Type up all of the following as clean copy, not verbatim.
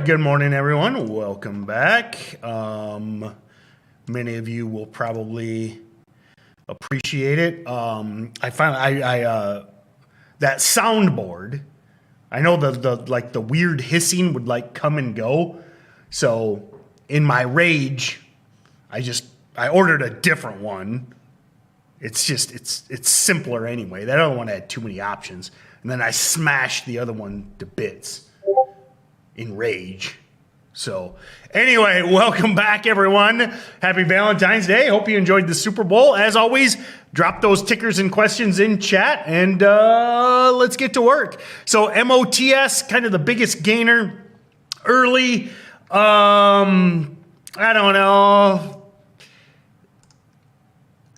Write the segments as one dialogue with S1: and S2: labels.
S1: good morning, everyone. Welcome back. Many of you will probably appreciate it. I finally, that soundboard. I know the weird hissing would like come and go. So in my rage, I ordered a different one. It's simpler anyway. That other one had too many options, and then I smashed the other one to bits in rage. So anyway, welcome back, everyone. Happy Valentine's Day. Hope you enjoyed the Super Bowl. As always, drop those tickers and questions in chat, and let's get to work. So MOTS, kind of the biggest gainer early. I don't know.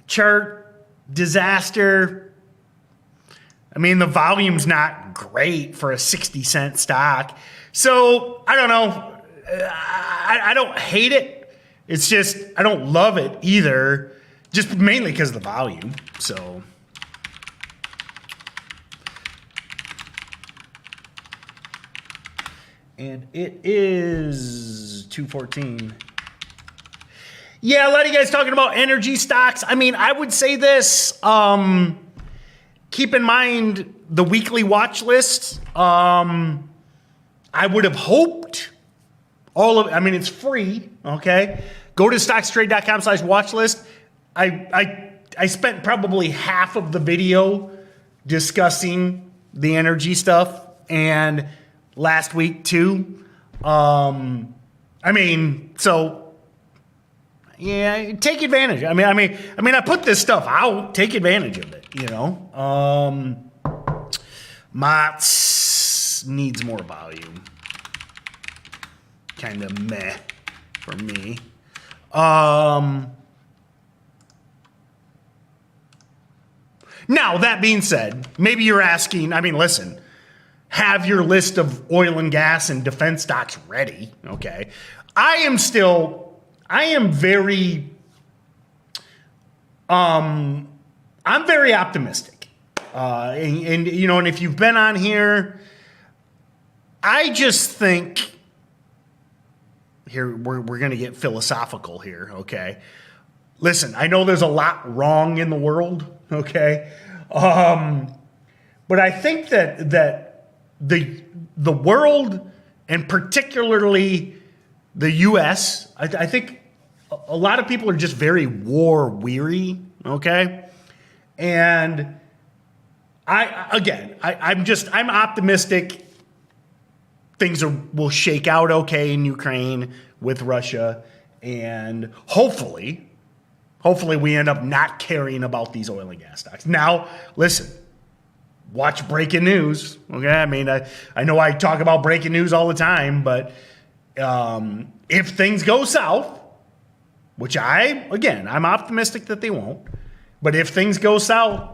S1: Chart disaster. I mean, the volume's not great for a 60-cent stock. So, I don't know. I don't hate it. It's just, I don't love it either. Just mainly because of the volume. So, and it is 214. Yeah, a lot of you guys talking about energy stocks. I mean, I would say this. Keep in mind the weekly watch list. I would have hoped it's free, okay? Go to StocksToTrade.com/watch list. I spent probably half of the video discussing the energy stuff, and last week too. So yeah, take advantage. I mean, I put this stuff out. Take advantage of it, you know. MOTS needs more volume. Kind of meh for me. Now, that being said, maybe you're asking, listen, have your list of oil and gas and defense stocks ready, okay? I'm very optimistic. And if you've been on here, I just think, here, we're going to get philosophical here, okay? Listen, I know there's a lot wrong in the world, okay? But I think that the world, and particularly the U.S., I think a lot of people are just very war weary, okay? And I'm optimistic things will shake out okay in Ukraine with Russia, and hopefully we end up not caring about these oil and gas stocks. Now, listen, watch breaking news, okay? I know I talk about breaking news all the time, but if things go south, which I'm optimistic that they won't, but if things go south,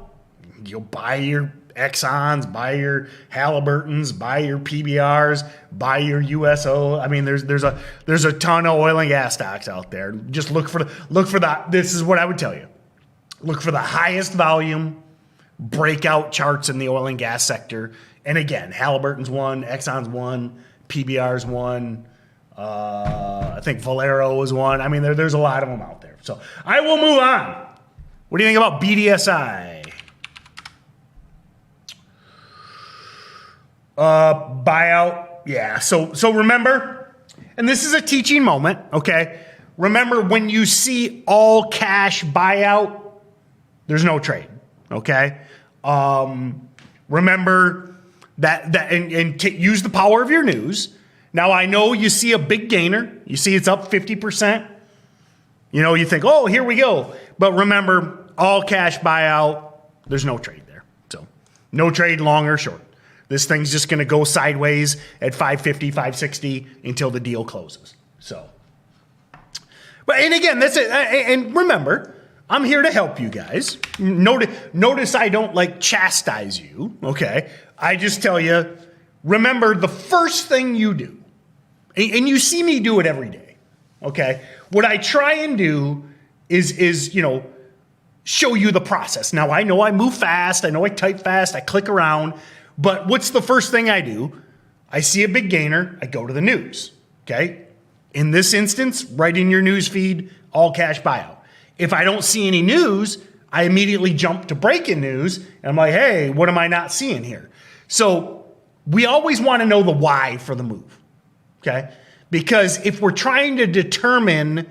S1: you'll buy your Exxons, buy your Halliburtons, buy your PBRs, buy your USO. I mean, there's a ton of oil and gas stocks out there. Just look for that. This is what I would tell you. Look for the highest volume breakout charts in the oil and gas sector. And again, Halliburton's one, Exxon's one, PBR's one. I think Valero is one. I mean, there's a lot of them out there. So I will move on. What do you think about BDSI? Buyout. Yeah. So remember, and this is a teaching moment, okay? Remember, when you see all cash buyout, there's no trade, okay? Remember that and use the power of your news. Now, I know you see a big gainer. You see it's up 50%. You think, oh, here we go. But remember, all cash buyout, there's no trade there. So no trade long or short. This thing's just going to go sideways at 550, 560 until the deal closes. So, and again, that's it. And remember, I'm here to help you guys. Notice I don't chastise you, okay? I just tell you, remember the first thing you do, and you see me do it every day, okay? What I try and do is show you the process. Now, I know I move fast. I know I type fast. I click around. But what's the first thing I do? I see a big gainer. I go to the news. Okay? In this instance, right in your news feed, all cash buyout. If I don't see any news, I immediately jump to breaking news, and I'm like, hey, what am I not seeing here? So we always want to know the why for the move, okay? Because if we're trying to determine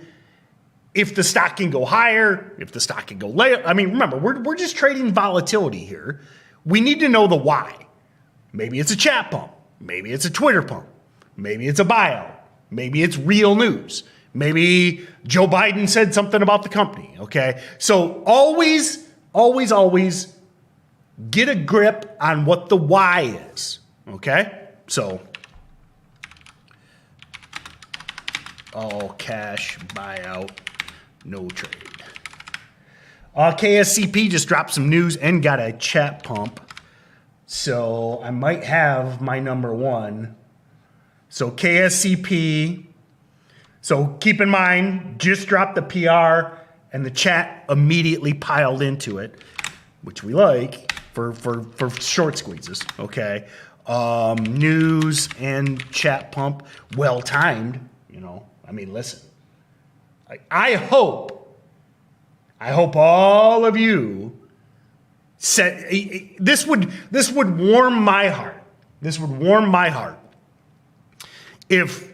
S1: if the stock can go higher, if the stock can go lower, I mean, remember, we're just trading volatility here. We need to know the why. Maybe it's a chat pump. Maybe it's a Twitter pump. Maybe it's a buyout. Maybe it's real news. Maybe Joe Biden said something about the company, okay? So always get a grip on what the why is, okay? So all cash buyout, no trade. KSCP just dropped some news and got a chat pump. So I might have my number one. So KSCP, so keep in mind, just dropped the PR and the chat immediately piled into it, which we like for short squeezes, okay? News and chat pump, well-timed, you know. I mean, listen, I hope all of you said this would warm my heart. This would warm my heart if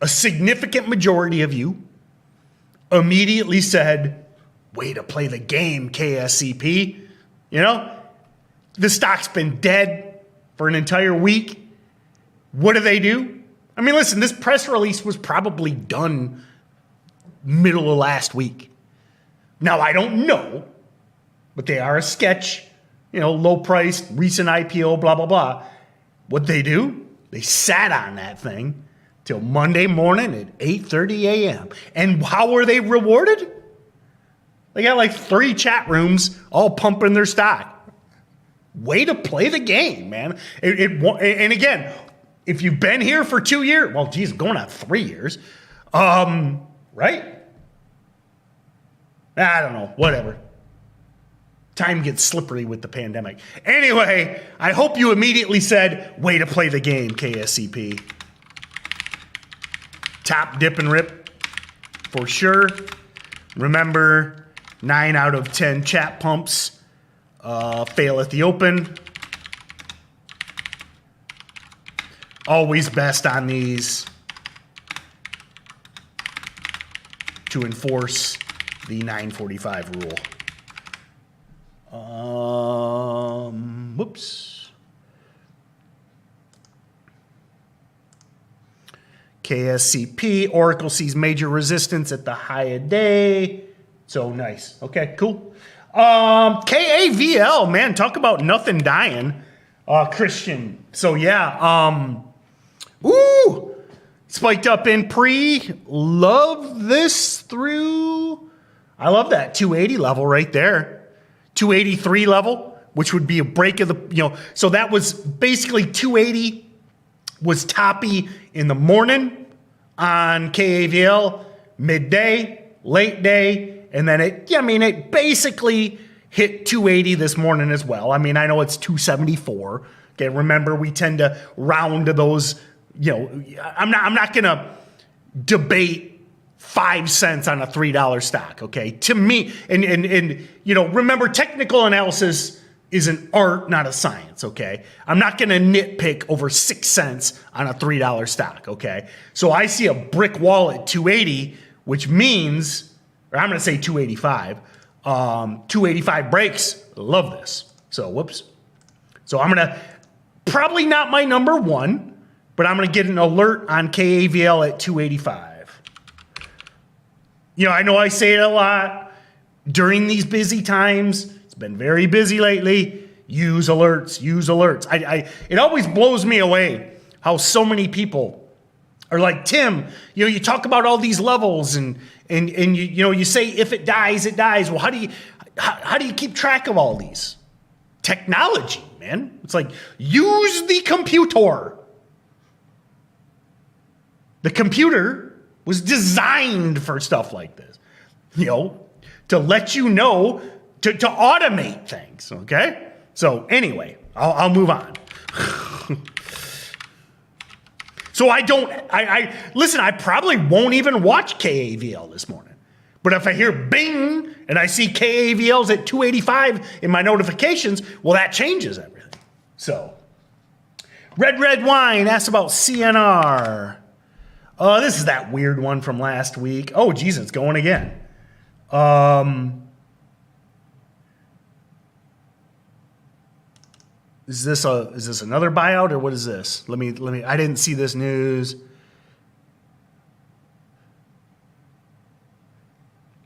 S1: a significant majority of you immediately said, way to play the game, KSCP. You know, the stock's been dead for an entire week. What do? I mean, listen, this press release was probably done middle of last week. Now, I don't know, but they are a sketch, you know, low priced, recent IPO, blah, blah, blah. What they do, they sat on that thing till Monday morning at 8:30 a.m. And how were they rewarded? They got like 3 chat rooms all pumping their stock. Way to play the game, man. And again, if you've been here for 2 years, well, geez, going on 3 years, right? I don't know, whatever. Time gets slippery with the pandemic. Anyway, I hope you immediately said, way to play the game, KSCP. Top dip and rip for sure. Remember, 9 out of 10 chat pumps fail at the open. Always best on these to enforce the 945 rule. Whoops. KSCP, Oracle sees major resistance at the high of day. So nice. Okay, cool. KAVL, man, talk about nothing dying. Christian. So yeah, spiked up in pre. Love this through. I love that 280 level right there. 283 level, which would be a break of the, you know, so that was basically 280 was toppy in the morning on KAVL, midday, late day, and then it basically hit 280 this morning as well. I mean, I know it's 274. Okay, remember we tend to round to those, you know, I'm not going to debate 5 cents on a $3 stock, okay? To me, and you know, remember, technical analysis is an art, not a science, okay? I'm not going to nitpick over 6 cents on a $3 stock, okay? So I see a brick wall at 280, which means, or I'm going to say 285. 285 breaks. Love this. So, whoops. So I'm going to, probably not my number one, but I'm going to get an alert on KAVL at 285. You know I say it a lot during these busy times. It's been very busy lately. Use alerts. It always blows me away how so many people are like, Tim, you know, you talk about all these levels and you say if it dies, it dies. Well, how do you keep track of all these? Technology, man. It's like, use the computer. The computer was designed for stuff like this, you know, to let you know, to automate things, okay? So anyway, I'll move on. So listen, I probably won't even watch KAVL this morning. But if I hear bing and I see KAVL's at 285 in my notifications, well, that changes everything. So, Red Wine asks about CNR. This is that weird one from last week. Oh, geez, it's going again. Is this another buyout or what is this? Let me I didn't see this news.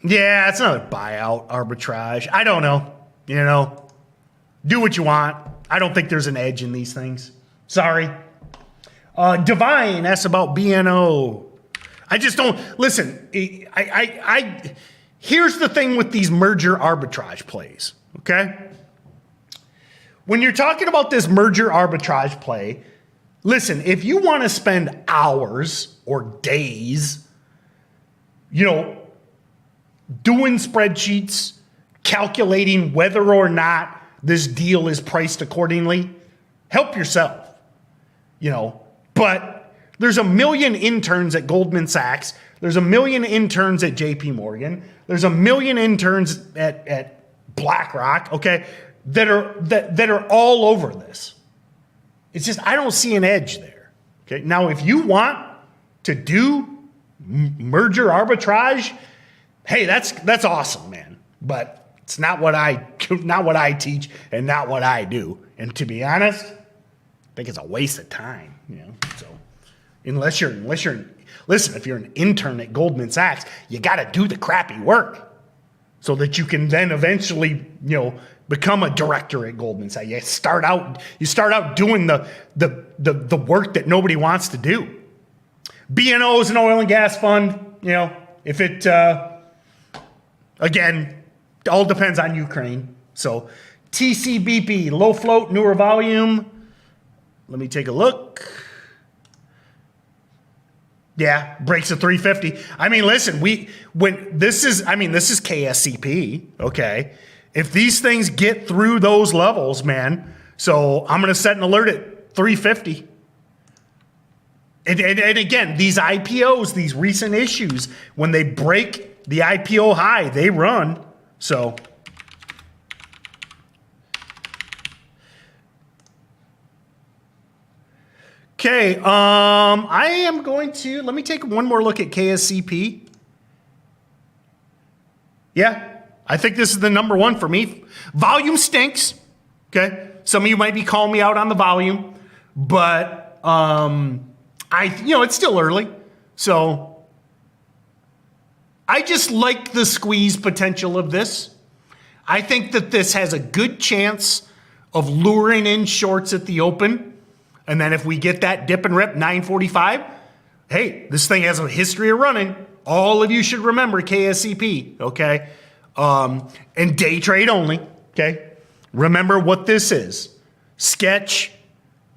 S1: Yeah, it's another buyout, arbitrage. I don't know. You know, do what you want. I don't think there's an edge in these things. Sorry. Divine asks about BNO. I just don't listen. Here's the thing with these merger arbitrage plays. Okay. When you're talking about this merger arbitrage play, listen, if you want to spend hours or days, you know, doing spreadsheets, calculating whether or not this deal is priced accordingly, help yourself, you know. But there's a million interns at Goldman Sachs. There's a million interns at JP Morgan. There's a million interns at BlackRock, okay, that are all over this. It's just I don't see an edge there. Okay. Now, if you want to do merger arbitrage, hey, that's awesome, man. But it's not what I teach and not what I do. And to be honest, I think it's a waste of time. You know. So unless you're listen, if you're an intern at Goldman Sachs, you got to do the crappy work so that you can then eventually, you know, become a director at Goldman Sachs. You start out doing the work that nobody wants to do. BNO is an oil and gas fund. You know, if it again, all depends on Ukraine. So TCBP, low float, newer volume. Let me take a look. Yeah, breaks a 350. I mean, listen, this is KSCP, okay? If these things get through those levels, man, so I'm going to set an alert at 350. And again, these IPOs, these recent issues, when they break the IPO high, they run. So okay, I am going to, let me take one more look at KSCP. Yeah, I think this is the number one for me. Volume stinks, okay? Some of you might be calling me out on the volume, but it's still early. So I just like the squeeze potential of this. I think that this has a good chance of luring in shorts at the open. And then if we get that dip and rip 945, hey, this thing has a history of running. All of you should remember KSCP, okay? And day trade only, okay? Remember what this is. Sketch,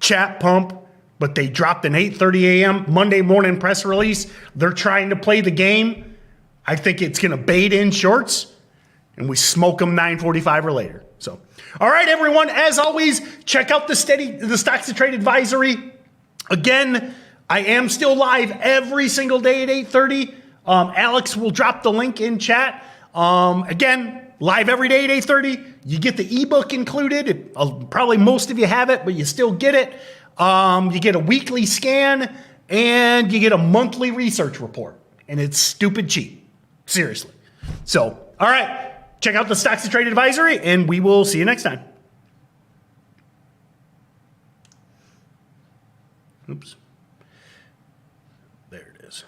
S1: chat pump, but they dropped an 8:30 a.m. Monday morning press release. They're trying to play the game. I think it's going to bait in shorts, and we smoke them 9:45 or later. So, all right, everyone. As always, check out the StocksToTrade advisory. Again, I am still live every single day at 8:30. Alex will drop the link in chat. Again, live every day at 8:30. You get the ebook included. Probably most of you have it, but you still get it. You get a weekly scan, and you get a monthly research report. And it's stupid cheap. Seriously. So, all right. Check out the StocksToTrade advisory, and we will see you next time. Oops. There it is.